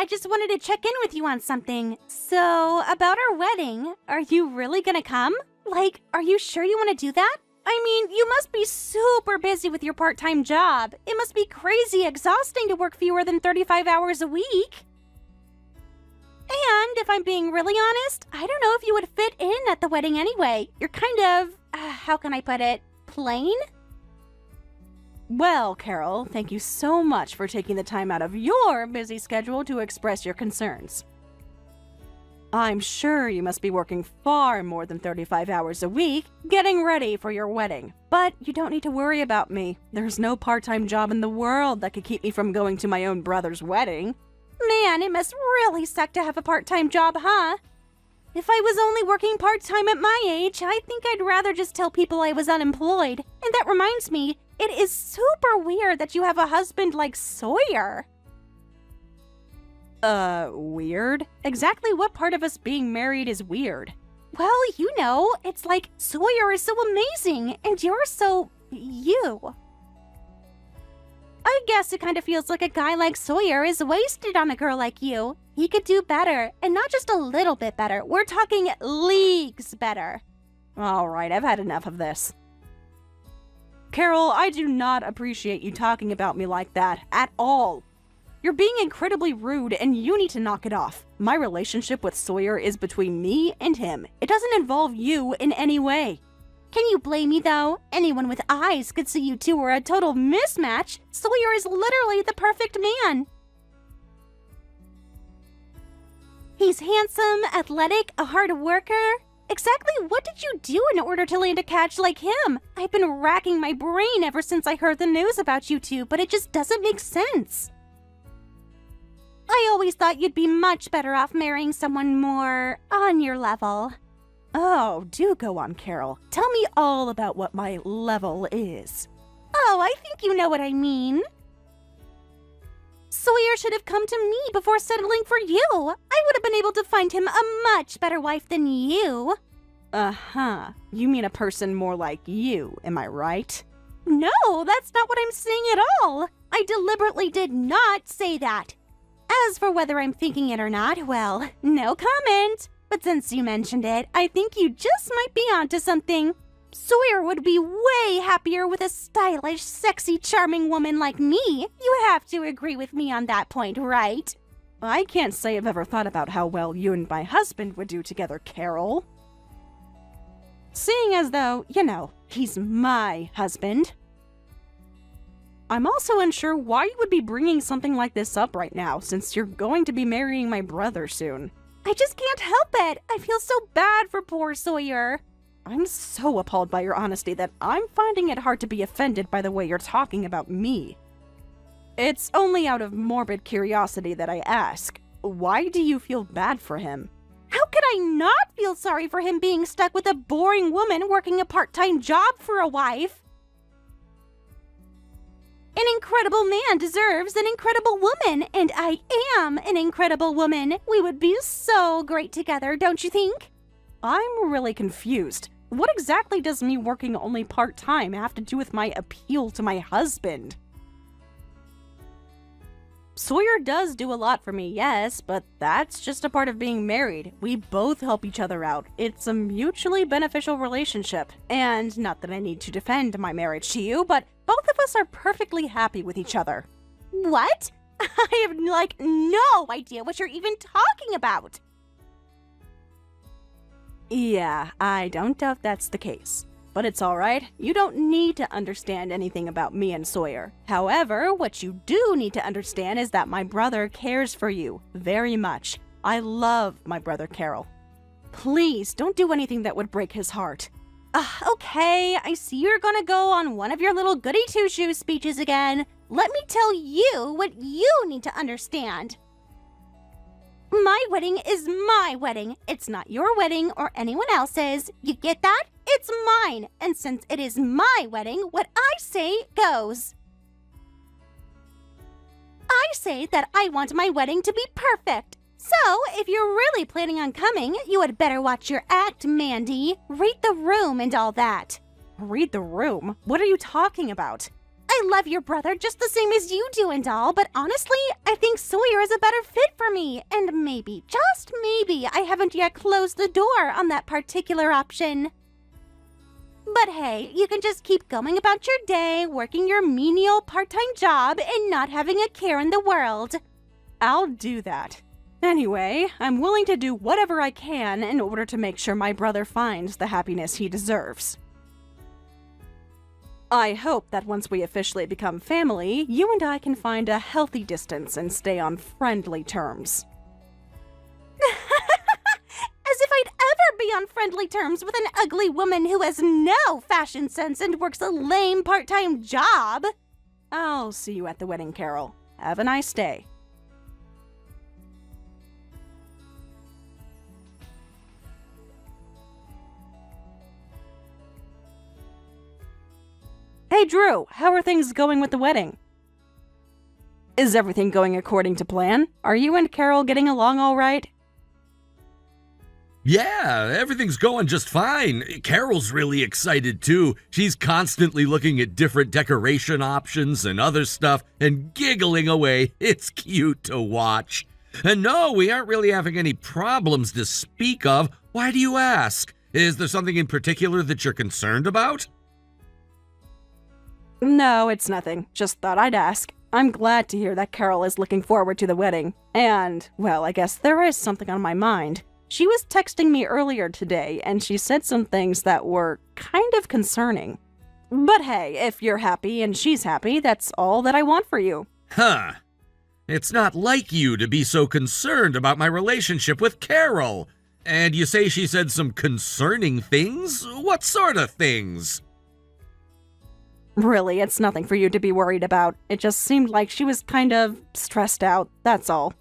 I just wanted to check in with you on something. So, about our wedding, are you really gonna come? Like, are you sure you want to do that? I mean, you must be super busy with your part-time job. It must be crazy exhausting to work fewer than 35 hours a week. And if I'm being really honest, I don't know if you would fit in at the wedding anyway. You're kind of, how can I put it, plain? Well, Carol, thank you so much for taking the time out of your busy schedule to express your concerns. I'm sure you must be working far more than 35 hours a week getting ready for your wedding. But you don't need to worry about me. There's no part-time job in the world that could keep me from going to my own brother's wedding. Man, it must really suck to have a part-time job, huh? If I was only working part-time at my age, I think I'd rather just tell people I was unemployed. And that reminds me, it is super weird that you have a husband like Sawyer. Weird? Exactly what part of us being married is weird? Well, you know, it's like Sawyer is so amazing, and you're so... you. I guess it kind of feels like a guy like Sawyer is wasted on a girl like you. He could do better, and not just a little bit better. We're talking leagues better. All right, I've had enough of this. Carol, I do not appreciate you talking about me like that at all. You're being incredibly rude, and you need to knock it off. My relationship with Sawyer is between me and him. It doesn't involve you in any way. Can you blame me, though? Anyone with eyes could see you two are a total mismatch. Sawyer is literally the perfect man. He's handsome, athletic, a hard worker. Exactly what did you do in order to land a catch like him? I've been racking my brain ever since I heard the news about you two, but it just doesn't make sense. I always thought you'd be much better off marrying someone more on your level. Oh, do go on, Carol. Tell me all about what my level is. Oh, I think you know what I mean. Sawyer should have come to me before settling for you. I would have been able to find him a much better wife than you. Uh-huh. You mean a person more like you, am I right? No, that's not what I'm saying at all. I deliberately did not say that. As for whether I'm thinking it or not, well, no comment. But since you mentioned it, I think you just might be onto something. Sawyer would be way happier with a stylish, sexy, charming woman like me. You have to agree with me on that point, right? I can't say I've ever thought about how well you and my husband would do together, Carol. Seeing as though, you know, he's my husband. I'm also unsure why you would be bringing something like this up right now, since you're going to be marrying my brother soon. I just can't help it. I feel so bad for poor Sawyer. I'm so appalled by your honesty that I'm finding it hard to be offended by the way you're talking about me. It's only out of morbid curiosity that I ask. Why do you feel bad for him? How could I not feel sorry for him being stuck with a boring woman working a part-time job for a wife? An incredible man deserves an incredible woman, and I am an incredible woman. We would be so great together, don't you think? I'm really confused. What exactly does me working only part-time have to do with my appeal to my husband? Sawyer does do a lot for me, yes, but that's just a part of being married. We both help each other out. It's a mutually beneficial relationship. And not that I need to defend my marriage to you, but both of us are perfectly happy with each other. What? I have, no idea what you're even talking about. Yeah, I don't doubt that's the case. But it's alright, you don't need to understand anything about me and Sawyer. However, what you do need to understand is that my brother cares for you very much. I love my brother Carol. Please, don't do anything that would break his heart. Okay, I see you're gonna go on one of your little goody-two-shoes speeches again. Let me tell you what you need to understand. My wedding is my wedding. It's not your wedding or anyone else's. You get that? It's mine. And since it is my wedding, what I say goes. I say that I want my wedding to be perfect. So, if you're really planning on coming, you had better watch your act, Mandy. Read the room and all that. Read the room? What are you talking about? I love your brother just the same as you do and all, but honestly, I think Sawyer is a better fit for me. And maybe, just maybe, I haven't yet closed the door on that particular option. But hey, you can just keep going about your day, working your menial part-time job, and not having a care in the world. I'll do that. Anyway, I'm willing to do whatever I can in order to make sure my brother finds the happiness he deserves. I hope that once we officially become family, you and I can find a healthy distance and stay on friendly terms. As if I'd ever be on friendly terms with an ugly woman who has no fashion sense and works a lame part-time job. I'll see you at the wedding, Carol. Have a nice day. Hey, Drew, how are things going with the wedding? Is everything going according to plan? Are you and Carol getting along all right? Yeah, everything's going just fine. Carol's really excited too. She's constantly looking at different decoration options and other stuff and giggling away. It's cute to watch. And no, we aren't really having any problems to speak of. Why do you ask? Is there something in particular that you're concerned about? No, it's nothing. Just thought I'd ask. I'm glad to hear that Carol is looking forward to the wedding. And, well, I guess there is something on my mind. She was texting me earlier today, and she said some things that were kind of concerning. But hey, if you're happy and she's happy, that's all that I want for you. Huh. It's not like you to be so concerned about my relationship with Carol. And you say she said some concerning things? What sort of things? Really, it's nothing for you to be worried about. It just seemed like she was kind of stressed out, that's all.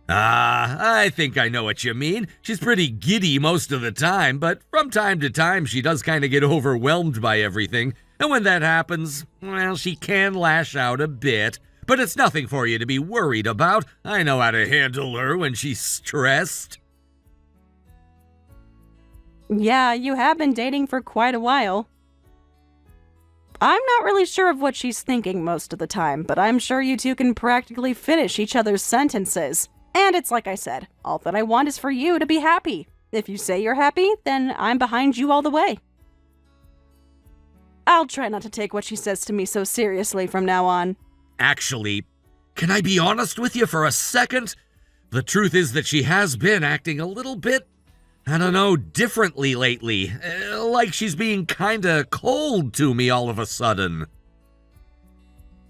I think I know what you mean. She's pretty giddy most of the time, but from time to time she does kind of get overwhelmed by everything. And when that happens, well, she can lash out a bit. But it's nothing for you to be worried about. I know how to handle her when she's stressed. Yeah, you have been dating for quite a while. I'm not really sure of what she's thinking most of the time, but I'm sure you two can practically finish each other's sentences. And it's like I said, all that I want is for you to be happy. If you say you're happy, then I'm behind you all the way. I'll try not to take what she says to me so seriously from now on. Actually, can I be honest with you for a second? The truth is that she has been acting a little bit, I don't know, differently lately. Like she's being kinda cold to me all of a sudden.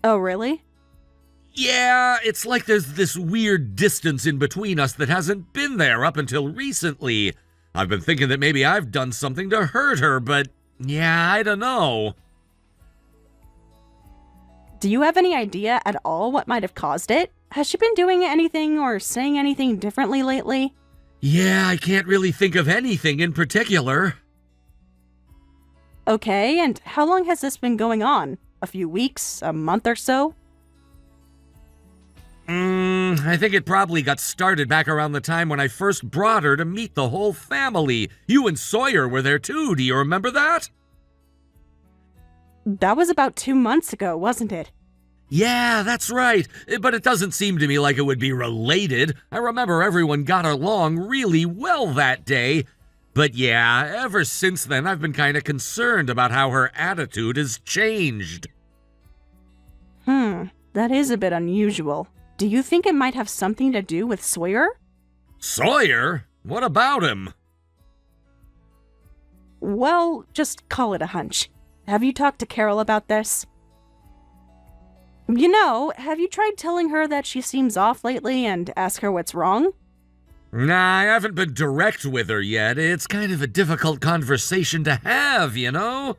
Oh, really? Yeah, it's like there's this weird distance in between us that hasn't been there up until recently. I've been thinking that maybe I've done something to hurt her, but yeah, I don't know. Do you have any idea at all what might have caused it? Has she been doing anything or saying anything differently lately? Yeah, I can't really think of anything in particular. Okay, and how long has this been going on? A few weeks? A month or so? I think it probably got started back around the time when I first brought her to meet the whole family. You and Sawyer were there too, do you remember that? That was about 2 months ago, wasn't it? Yeah, that's right, but it doesn't seem to me like it would be related. I remember everyone got along really well that day. But yeah, ever since then I've been kind of concerned about how her attitude has changed. That is a bit unusual. Do you think it might have something to do with Sawyer? Sawyer? What about him? Well, just call it a hunch. Have you talked to Carol about this? You know, have you tried telling her that she seems off lately and ask her what's wrong? Nah, I haven't been direct with her yet. It's kind of a difficult conversation to have, you know?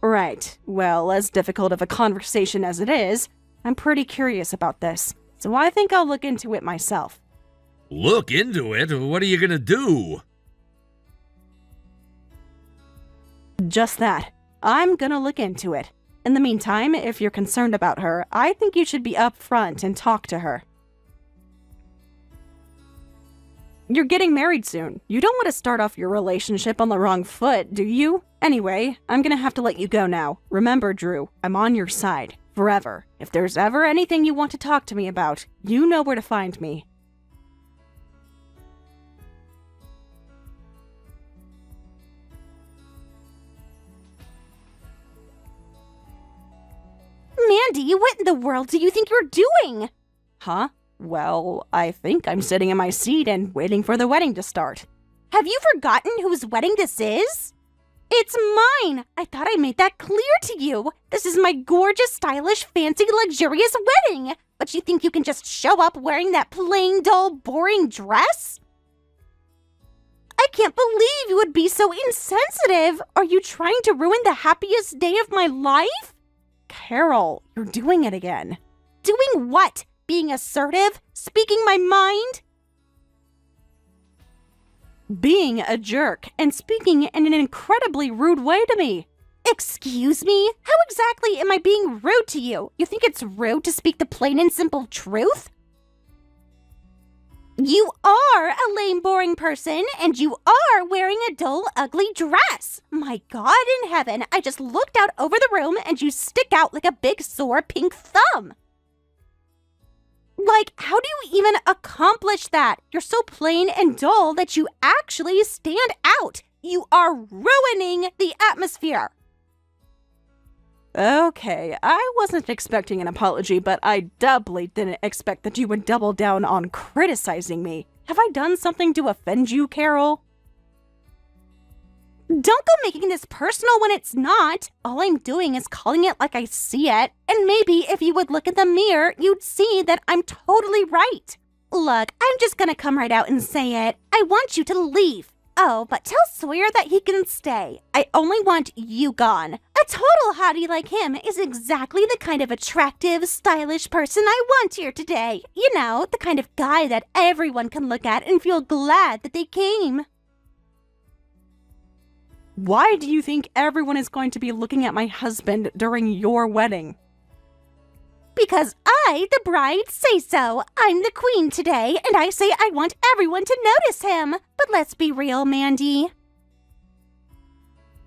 Right. Well, as difficult of a conversation as it is, I'm pretty curious about this, so I think I'll look into it myself. Look into it? What are you gonna do? Just that. I'm gonna look into it. In the meantime, if you're concerned about her, I think you should be upfront and talk to her. You're getting married soon. You don't want to start off your relationship on the wrong foot, do you? Anyway, I'm gonna have to let you go now. Remember, Drew, I'm on your side. Forever. If there's ever anything you want to talk to me about, you know where to find me. Mandy, what in the world do you think you're doing? Huh? Well, I think I'm sitting in my seat and waiting for the wedding to start. Have you forgotten whose wedding this is? It's mine! I thought I made that clear to you. This is my gorgeous, stylish, fancy, luxurious wedding. But you think you can just show up wearing that plain, dull, boring dress? I can't believe you would be so insensitive. Are you trying to ruin the happiest day of my life? Carol, you're doing it again. Doing what? Being assertive? Speaking my mind? Being a jerk and speaking in an incredibly rude way to me. Excuse me? How exactly am I being rude to you? You think it's rude to speak the plain and simple truth? You are a lame, boring person, and you are wearing a dull, ugly dress. My God in heaven, I just looked out over the room and you stick out like a big, sore pink thumb. Like, how do you even accomplish that? You're so plain and dull that you actually stand out. You are ruining the atmosphere. Okay, I wasn't expecting an apology, but I doubly didn't expect that you would double down on criticizing me. Have I done something to offend you, Carol? Don't go making this personal when it's not. All I'm doing is calling it like I see it. And maybe if you would look in the mirror, you'd see that I'm totally right. Look, I'm just gonna come right out and say it. I want you to leave. Oh, but tell Sawyer that he can stay. I only want you gone. A total hottie like him is exactly the kind of attractive, stylish person I want here today. You know, the kind of guy that everyone can look at and feel glad that they came. Why do you think everyone is going to be looking at my husband during your wedding? Because I, the bride, say so. I'm the queen today, and I say I want everyone to notice him. But let's be real, Mandy.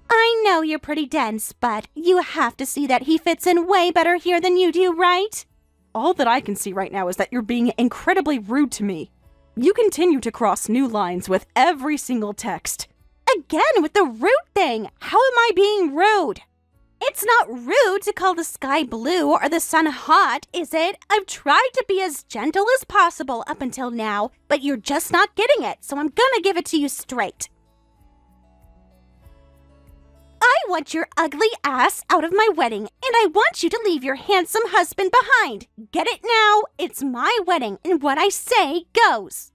I know you're pretty dense, but you have to see that he fits in way better here than you do, right? All that I can see right now is that you're being incredibly rude to me. You continue to cross new lines with every single text. Again with the rude thing. How am I being rude? It's not rude to call the sky blue or the sun hot, is it? I've tried to be as gentle as possible up until now, but you're just not getting it, so I'm gonna give it to you straight. I want your ugly ass out of my wedding, and I want you to leave your handsome husband behind. Get it now? It's my wedding, and what I say goes.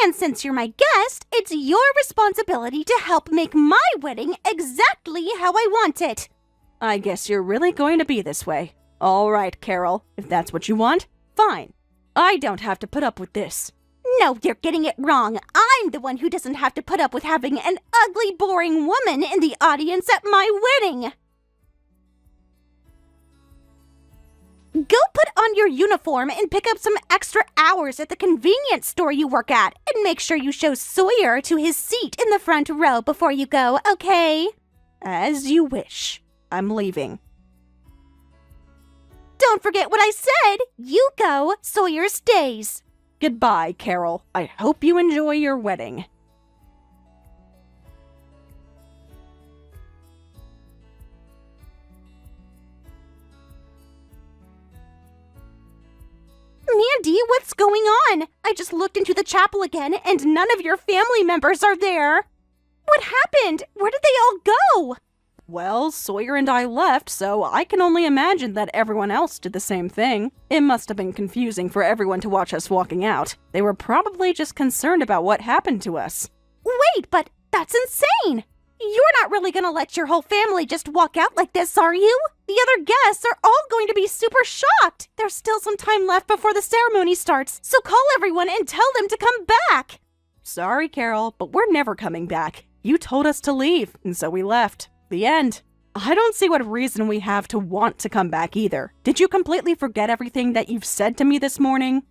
And since you're my guest, it's your responsibility to help make my wedding exactly how I want it. I guess you're really going to be this way. All right, Carol, if that's what you want, fine. I don't have to put up with this. No, you're getting it wrong. I'm the one who doesn't have to put up with having an ugly, boring woman in the audience at my wedding. Go put on your uniform and pick up some extra hours at the convenience store you work at, and make sure you show Sawyer to his seat in the front row before you go, okay? As you wish. I'm leaving. Don't forget what I said. You go, Sawyer stays. Goodbye, Carol. I hope you enjoy your wedding. Mandy, what's going on? I just looked into the chapel again, and none of your family members are there. What happened? Where did they all go? Well, Sawyer and I left, so I can only imagine that everyone else did the same thing. It must have been confusing for everyone to watch us walking out. They were probably just concerned about what happened to us. Wait, but that's insane! You're not really gonna let your whole family just walk out like this, are you? The other guests are all going to be super shocked. There's still some time left before the ceremony starts, so call everyone and tell them to come back. Sorry, Carol, but we're never coming back. You told us to leave, and so we left. The end. I don't see what reason we have to want to come back either. Did you completely forget everything that you've said to me this morning?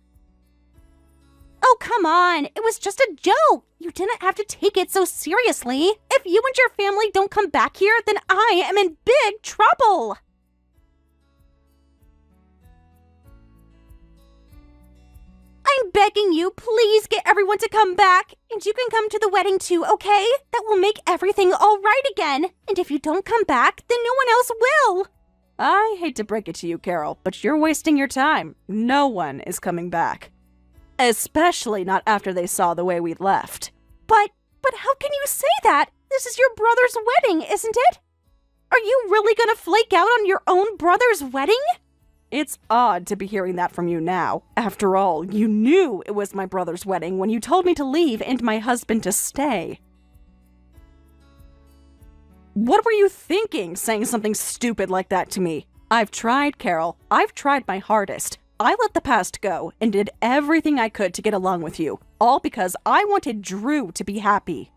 Oh, come on. It was just a joke. You didn't have to take it so seriously. If you and your family don't come back here, then I am in big trouble. I'm begging you, please get everyone to come back. And you can come to the wedding too, okay? That will make everything all right again. And if you don't come back, then no one else will. I hate to break it to you, Carol, but you're wasting your time. No one is coming back. Especially not after they saw the way we left. But how can you say that? This is your brother's wedding, isn't it? Are you really gonna flake out on your own brother's wedding? It's odd to be hearing that from you now. After all, you knew it was my brother's wedding when you told me to leave and my husband to stay. What were you thinking, saying something stupid like that to me? I've tried, Carol. I've tried my hardest. I let the past go and did everything I could to get along with you, all because I wanted Drew to be happy.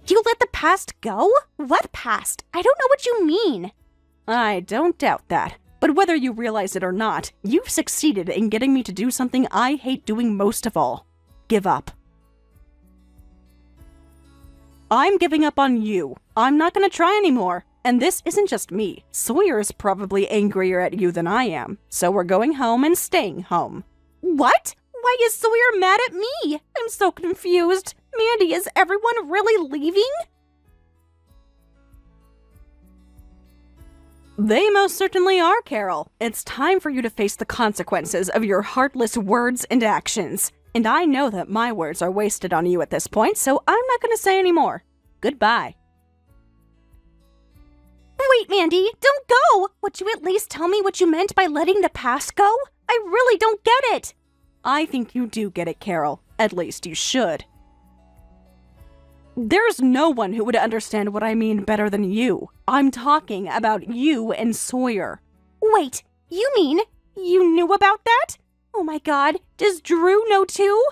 You let the past go? What past? I don't know what you mean. I don't doubt that. But whether you realize it or not, you've succeeded in getting me to do something I hate doing most of all. Give up. I'm giving up on you. I'm not gonna try anymore. And this isn't just me. Sawyer is probably angrier at you than I am. So we're going home and staying home. What? Why is Sawyer mad at me? I'm so confused. Mandy, is everyone really leaving? They most certainly are, Carol. It's time for you to face the consequences of your heartless words and actions. And I know that my words are wasted on you at this point, so I'm not going to say any more. Goodbye. Wait, Mandy, don't go! Would you at least tell me what you meant by letting the past go? I really don't get it! I think you do get it, Carol. At least you should. There's no one who would understand what I mean better than you. I'm talking about you and Sawyer. Wait, you mean you knew about that? Oh my god, does Drew know too?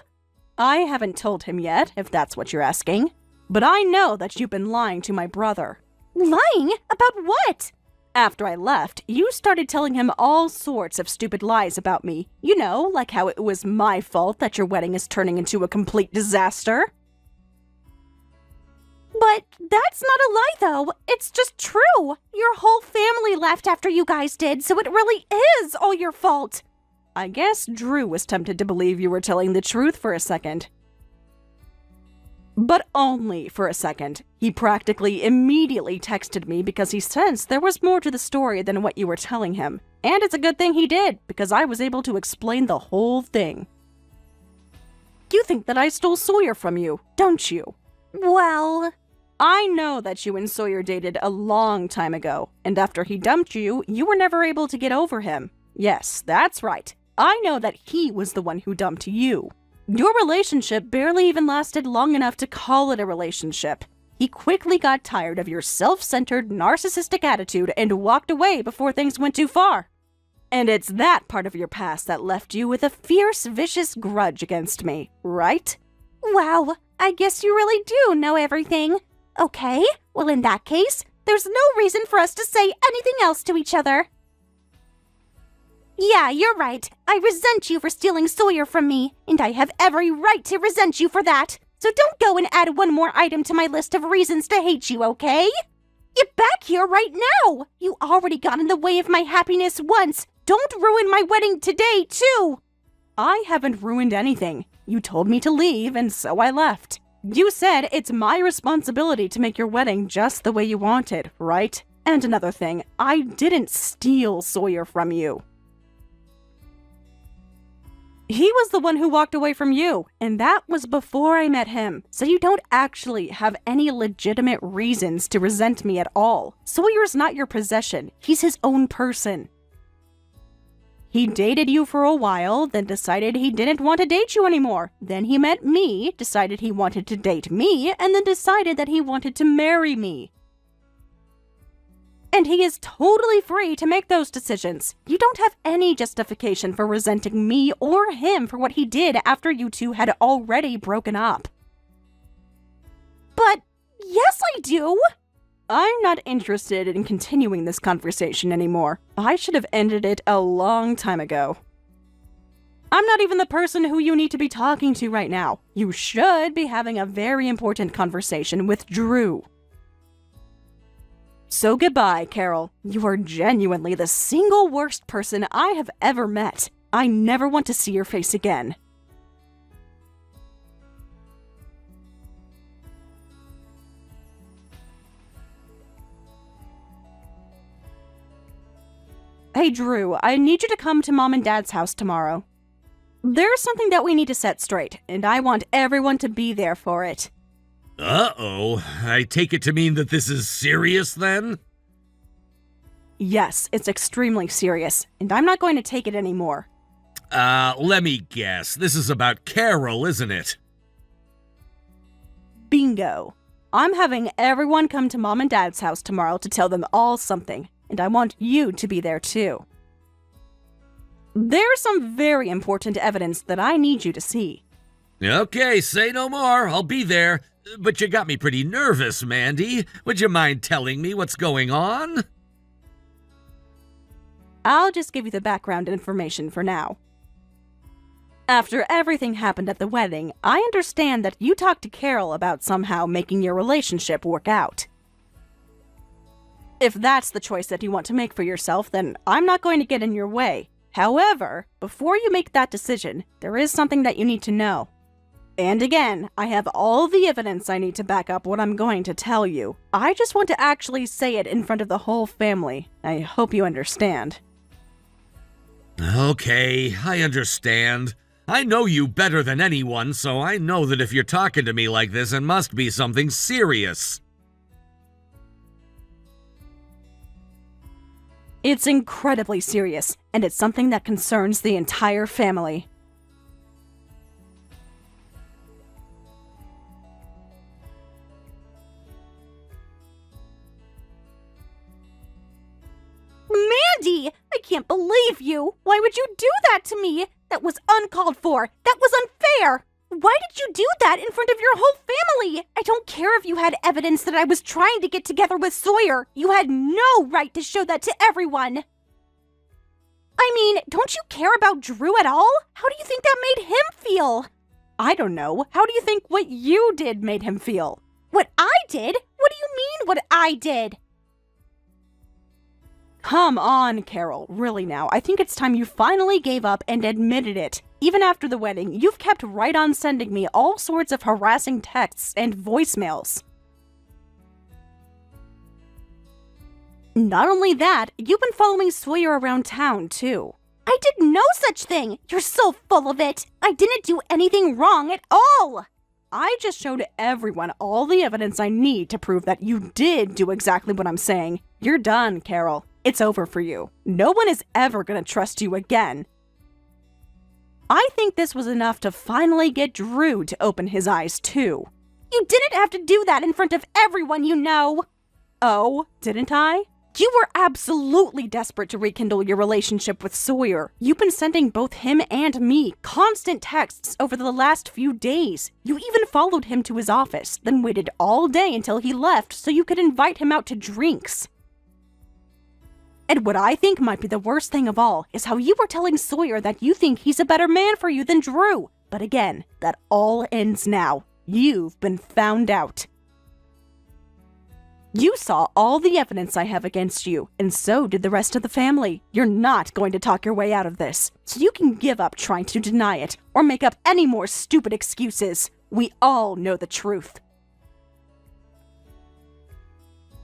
I haven't told him yet, if that's what you're asking. But I know that you've been lying to my brother. Lying? About what? After I left, you started telling him all sorts of stupid lies about me. You know, like how it was my fault that your wedding is turning into a complete disaster. But that's not a lie, though. It's just true. Your whole family left after you guys did, so it really is all your fault. I guess Drew was tempted to believe you were telling the truth for a second. But only for a second. He practically immediately texted me because he sensed there was more to the story than what you were telling him. And it's a good thing he did, because I was able to explain the whole thing. You think that I stole Sawyer from you, don't you? Well, I know that you and Sawyer dated a long time ago, and after he dumped you, you were never able to get over him. Yes, that's right. I know that he was the one who dumped you. Your relationship barely even lasted long enough to call it a relationship. He quickly got tired of your self-centered, narcissistic attitude and walked away before things went too far. And it's that part of your past that left you with a fierce, vicious grudge against me, right? Wow, I guess you really do know everything. Okay, well in that case, there's no reason for us to say anything else to each other. Yeah, you're right. I resent you for stealing Sawyer from me, and I have every right to resent you for that. So don't go and add one more item to my list of reasons to hate you, okay? Get back here right now! You already got in the way of my happiness once. Don't ruin my wedding today, too! I haven't ruined anything. You told me to leave, and so I left. You said it's my responsibility to make your wedding just the way you wanted, right? And another thing, I didn't steal Sawyer from you. He was the one who walked away from you, and that was before I met him, so you don't actually have any legitimate reasons to resent me at all. Sawyer's not your possession, he's his own person. He dated you for a while, then decided he didn't want to date you anymore. Then he met me, decided he wanted to date me, and then decided that he wanted to marry me. And he is totally free to make those decisions. You don't have any justification for resenting me or him for what he did after you two had already broken up. But yes, I do. I'm not interested in continuing this conversation anymore. I should have ended it a long time ago. I'm not even the person who you need to be talking to right now. You should be having a very important conversation with Drew. So goodbye, Carol. You are genuinely the single worst person I have ever met. I never want to see your face again. Hey, Drew, I need you to come to Mom and Dad's house tomorrow. There's something that we need to set straight, and I want everyone to be there for it. Uh-oh. I take it to mean that this is serious, then? Yes, it's extremely serious, and I'm not going to take it anymore. Let me guess. This is about Carol, isn't it? Bingo. I'm having everyone come to Mom and Dad's house tomorrow to tell them all something, and I want you to be there too. There's some very important evidence that I need you to see. Okay, say no more. I'll be there. But you got me pretty nervous, Mandy. Would you mind telling me what's going on? I'll just give you the background information for now. After everything happened at the wedding, I understand that you talked to Carol about somehow making your relationship work out. If that's the choice that you want to make for yourself, then I'm not going to get in your way. However, before you make that decision, there is something that you need to know. And again, I have all the evidence I need to back up what I'm going to tell you. I just want to actually say it in front of the whole family. I hope you understand. Okay, I understand. I know you better than anyone, so I know that if you're talking to me like this, it must be something serious. It's incredibly serious, and it's something that concerns the entire family. Mandy! I can't believe you! Why would you do that to me? That was uncalled for! That was unfair! Why did you do that in front of your whole family? I don't care if you had evidence that I was trying to get together with Sawyer. You had no right to show that to everyone. I mean, don't you care about Drew at all? How do you think that made him feel? I don't know. How do you think what you did made him feel? What I did? What do you mean, what I did? Come on, Carol. Really now. I think it's time you finally gave up and admitted it. Even after the wedding, you've kept right on sending me all sorts of harassing texts and voicemails. Not only that, you've been following Sawyer around town, too. I did no such thing! You're so full of it! I didn't do anything wrong at all! I just showed everyone all the evidence I need to prove that you did do exactly what I'm saying. You're done, Carol. It's over for you. No one is ever gonna trust you again. I think this was enough to finally get Drew to open his eyes, too. You didn't have to do that in front of everyone you know! Oh, didn't I? You were absolutely desperate to rekindle your relationship with Sawyer. You've been sending both him and me constant texts over the last few days. You even followed him to his office, then waited all day until he left so you could invite him out to drinks. And what I think might be the worst thing of all is how you were telling Sawyer that you think he's a better man for you than Drew. But again, that all ends now. You've been found out. You saw all the evidence I have against you, and so did the rest of the family. You're not going to talk your way out of this, so you can give up trying to deny it or make up any more stupid excuses. We all know the truth.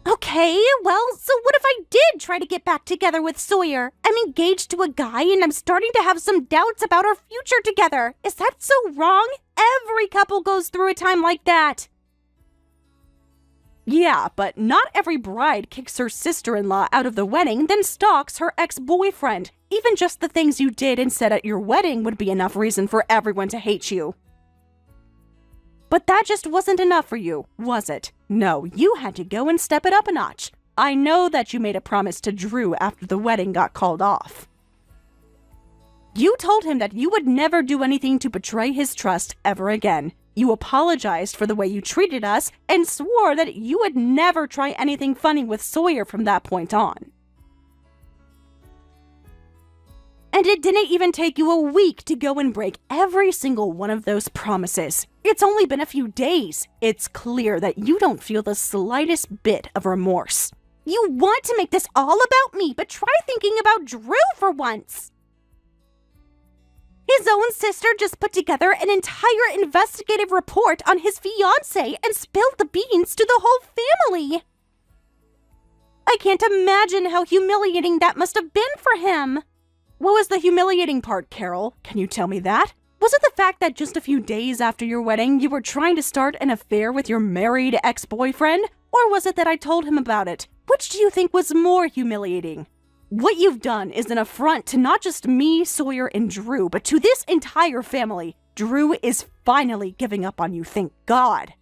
Okay, well, so what if I did try to get back together with Sawyer? I'm engaged to a guy and I'm starting to have some doubts about our future together. Is that so wrong? Every couple goes through a time like that. Yeah, but not every bride kicks her sister-in-law out of the wedding, then stalks her ex-boyfriend. Even just the things you did and said at your wedding would be enough reason for everyone to hate you. But that just wasn't enough for you, was it? No, you had to go and step it up a notch. I know that you made a promise to Drew after the wedding got called off. You told him that you would never do anything to betray his trust ever again. You apologized for the way you treated us and swore that you would never try anything funny with Sawyer from that point on. And it didn't even take you a week to go and break every single one of those promises. It's only been a few days. It's clear that you don't feel the slightest bit of remorse. You want to make this all about me, but try thinking about Drew for once. His own sister just put together an entire investigative report on his fiancée and spilled the beans to the whole family. I can't imagine how humiliating that must have been for him. What was the humiliating part, Carol? Can you tell me that? Was it the fact that just a few days after your wedding, you were trying to start an affair with your married ex-boyfriend? Or was it that I told him about it? Which do you think was more humiliating? What you've done is an affront to not just me, Sawyer, and Drew, but to this entire family. Drew is finally giving up on you, thank God.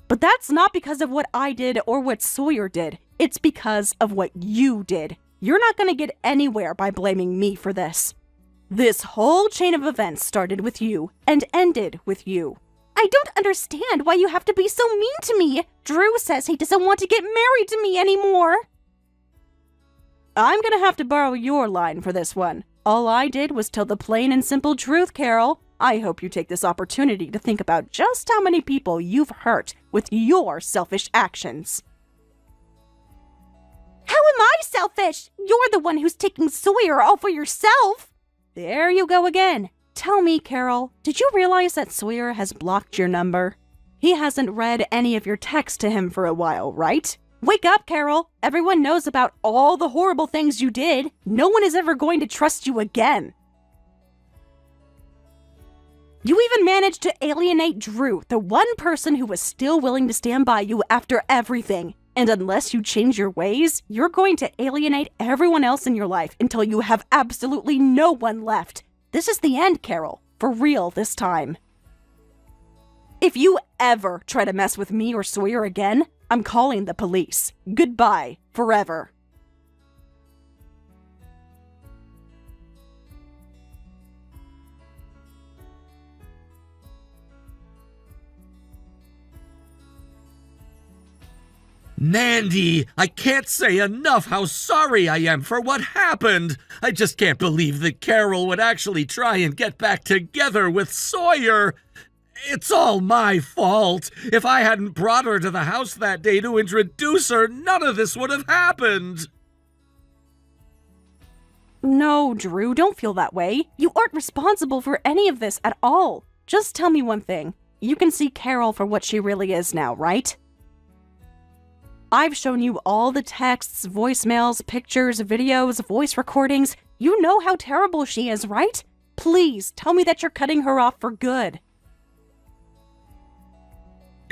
But that's not because of what I did or what Sawyer did. It's because of what you did. You're not going to get anywhere by blaming me for this. This whole chain of events started with you and ended with you. I don't understand why you have to be so mean to me. Drew says he doesn't want to get married to me anymore. I'm gonna have to borrow your line for this one. All I did was tell the plain and simple truth, Carol. I hope you take this opportunity to think about just how many people you've hurt with your selfish actions. How am I selfish? You're the one who's taking Sawyer all for yourself. There you go again. Tell me, Carol, did you realize that Sawyer has blocked your number? He hasn't read any of your texts to him for a while, right? Wake up, Carol! Everyone knows about all the horrible things you did. No one is ever going to trust you again. You even managed to alienate Drew, the one person who was still willing to stand by you after everything. And unless you change your ways, you're going to alienate everyone else in your life until you have absolutely no one left. This is the end, Carol. For real this time. If you ever try to mess with me or Sawyer again, I'm calling the police. Goodbye, forever. Mandy, I can't say enough how sorry I am for what happened. I just can't believe that Carol would actually try and get back together with Sawyer. It's all my fault. If I hadn't brought her to the house that day to introduce her, none of this would have happened. No, Drew, don't feel that way. You aren't responsible for any of this at all. Just tell me one thing. You can see Carol for what she really is now, right? I've shown you all the texts, voicemails, pictures, videos, voice recordings. You know how terrible she is, right? Please, tell me that you're cutting her off for good.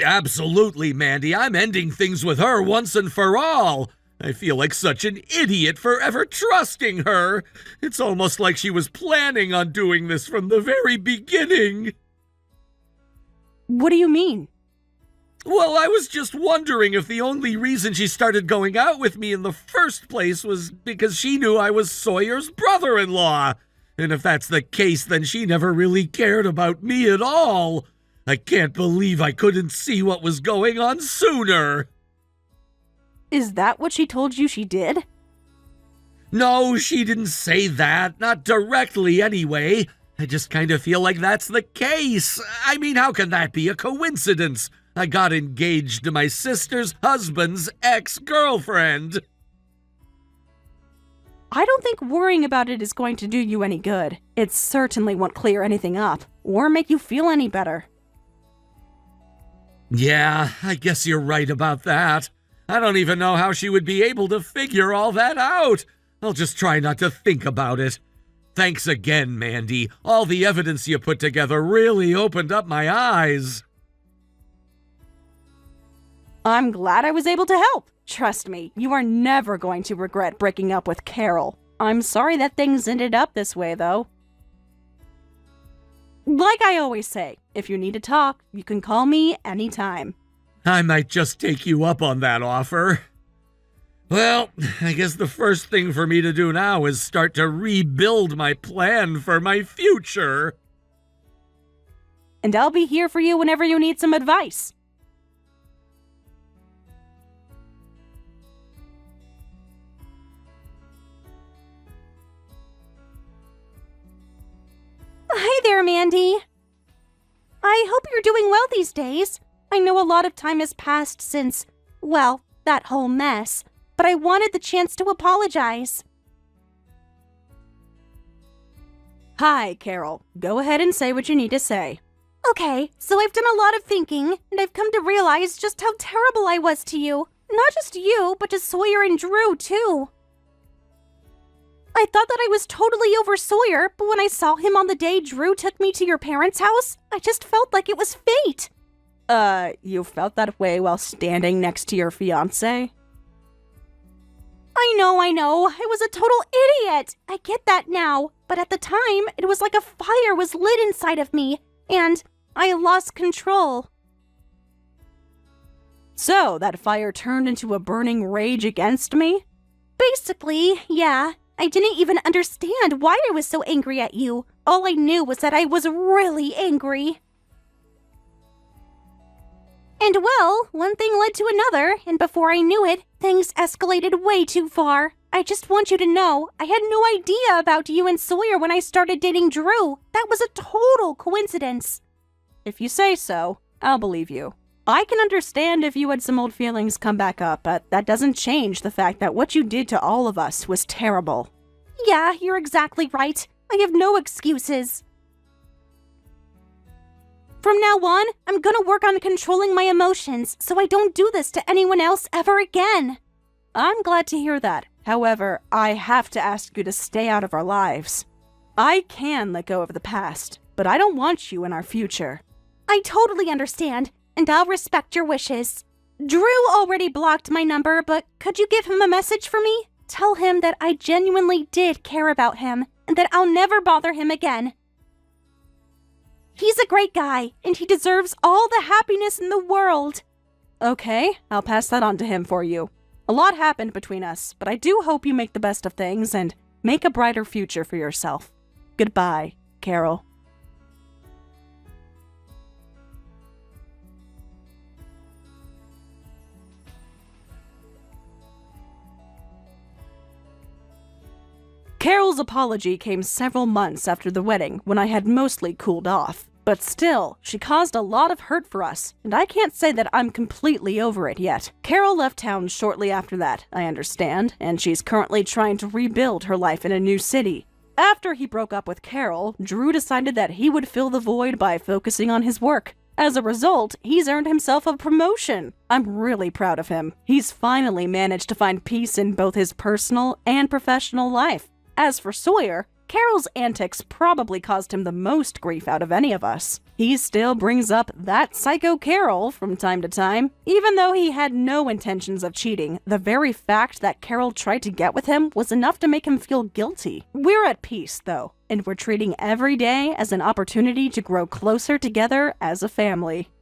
Absolutely, Mandy. I'm ending things with her once and for all. I feel like such an idiot for ever trusting her. It's almost like she was planning on doing this from the very beginning. What do you mean? Well, I was just wondering if the only reason she started going out with me in the first place was because she knew I was Sawyer's brother-in-law. And if that's the case, then she never really cared about me at all. I can't believe I couldn't see what was going on sooner. Is that what she told you she did? No, she didn't say that. Not directly, anyway. I just kind of feel like that's the case. I mean, how can that be a coincidence? I got engaged to my sister's husband's ex-girlfriend. I don't think worrying about it is going to do you any good. It certainly won't clear anything up, or make you feel any better. Yeah, I guess you're right about that. I don't even know how she would be able to figure all that out. I'll just try not to think about it. Thanks again, Mandy. All the evidence you put together really opened up my eyes. I'm glad I was able to help. Trust me, you are never going to regret breaking up with Carol. I'm sorry that things ended up this way, though. Like I always say, if you need to talk, you can call me anytime. I might just take you up on that offer. Well, I guess the first thing for me to do now is start to rebuild my plan for my future. And I'll be here for you whenever you need some advice. Mandy. I hope you're doing well these days. I know a lot of time has passed since, well, that whole mess, but I wanted the chance to apologize. Hi, Carol. Go ahead and say what you need to say. Okay, so I've done a lot of thinking, and I've come to realize just how terrible I was to you. Not just you, but to Sawyer and Drew, too. I thought that I was totally over Sawyer, but when I saw him on the day Drew took me to your parents' house, I just felt like it was fate. You felt that way while standing next to your fiancé? I know. I was a total idiot. I get that now. But at the time, it was like a fire was lit inside of me, and I lost control. So, that fire turned into a burning rage against me? Basically, yeah. I didn't even understand why I was so angry at you. All I knew was that I was really angry. And well, one thing led to another, and before I knew it, things escalated way too far. I just want you to know, I had no idea about you and Sawyer when I started dating Drew. That was a total coincidence. If you say so, I'll believe you. I can understand if you had some old feelings come back up, but that doesn't change the fact that what you did to all of us was terrible. Yeah, you're exactly right. I have no excuses. From now on, I'm gonna work on controlling my emotions so I don't do this to anyone else ever again. I'm glad to hear that. However, I have to ask you to stay out of our lives. I can let go of the past, but I don't want you in our future. I totally understand, and I'll respect your wishes. Drew already blocked my number, but could you give him a message for me? Tell him that I genuinely did care about him, and that I'll never bother him again. He's a great guy, and he deserves all the happiness in the world. Okay, I'll pass that on to him for you. A lot happened between us, but I do hope you make the best of things and make a brighter future for yourself. Goodbye, Carol. Carol's apology came several months after the wedding when I had mostly cooled off. But still, she caused a lot of hurt for us, and I can't say that I'm completely over it yet. Carol left town shortly after that, I understand, and she's currently trying to rebuild her life in a new city. After he broke up with Carol, Drew decided that he would fill the void by focusing on his work. As a result, he's earned himself a promotion. I'm really proud of him. He's finally managed to find peace in both his personal and professional life. As for Sawyer, Carol's antics probably caused him the most grief out of any of us. He still brings up that psycho Carol from time to time. Even though he had no intentions of cheating, the very fact that Carol tried to get with him was enough to make him feel guilty. We're at peace, though, and we're treating every day as an opportunity to grow closer together as a family.